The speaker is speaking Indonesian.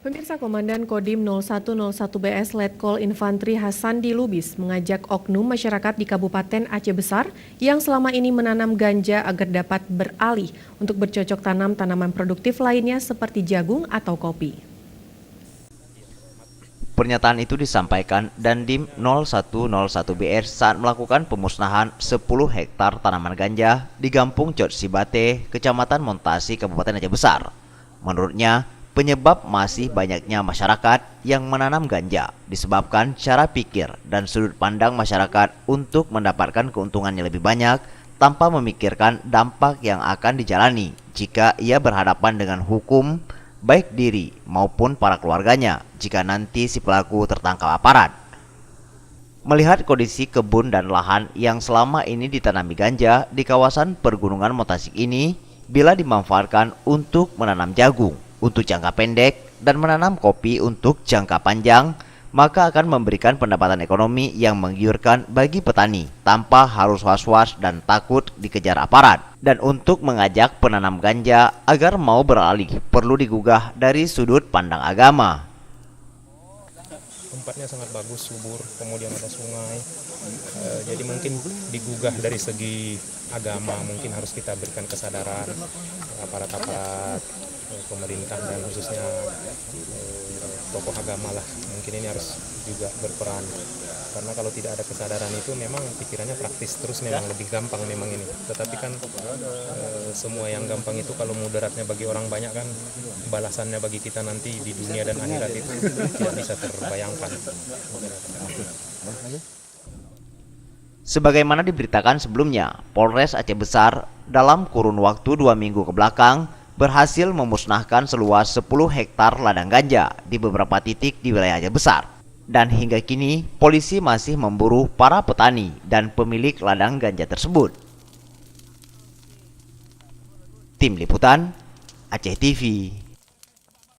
Pemirsa, Komandan Kodim 0101 BS Letkol Infantri Hasandi Lubis mengajak oknum masyarakat di Kabupaten Aceh Besar yang selama ini menanam ganja agar dapat beralih untuk bercocok tanam tanaman produktif lainnya seperti jagung atau kopi. Pernyataan itu disampaikan Dandim 0101 BR saat melakukan pemusnahan 10 hektar tanaman ganja di Gampung Cot Sibate, Kecamatan Montasi, Kabupaten Aceh Besar. Menurutnya, penyebab masih banyaknya masyarakat yang menanam ganja disebabkan cara pikir dan sudut pandang masyarakat untuk mendapatkan keuntungan yang lebih banyak tanpa memikirkan dampak yang akan dijalani jika ia berhadapan dengan hukum, baik diri maupun para keluarganya jika nanti si pelaku tertangkap aparat. Melihat kondisi kebun dan lahan yang selama ini ditanami ganja di kawasan pergunungan Motasik ini, bila dimanfaatkan untuk menanam jagung untuk jangka pendek dan menanam kopi untuk jangka panjang, maka akan memberikan pendapatan ekonomi yang menggiurkan bagi petani tanpa harus was-was dan takut dikejar aparat. Dan untuk mengajak penanam ganja agar mau beralih perlu digugah dari sudut pandang agama. Tempatnya sangat bagus, subur, kemudian ada sungai. Jadi mungkin digugah dari segi agama, mungkin harus kita berikan kesadaran aparat-aparat pemerintah dan khususnya tokoh agama lah. Mungkin ini harus juga berperan. Karena kalau tidak ada kesadaran itu memang pikirannya praktis terus, memang lebih gampang memang ini. Tetapi kan semua yang gampang itu kalau mudaratnya bagi orang banyak kan balasannya bagi kita nanti di dunia dan akhirat itu tidak bisa terbayangkan. Sebagaimana diberitakan sebelumnya, Polres Aceh Besar dalam kurun waktu 2 minggu ke belakang berhasil memusnahkan seluas 10 hektar ladang ganja di beberapa titik di wilayah Aceh Besar. Dan hingga kini, polisi masih memburu para petani dan pemilik ladang ganja tersebut. Tim Liputan, Aceh TV.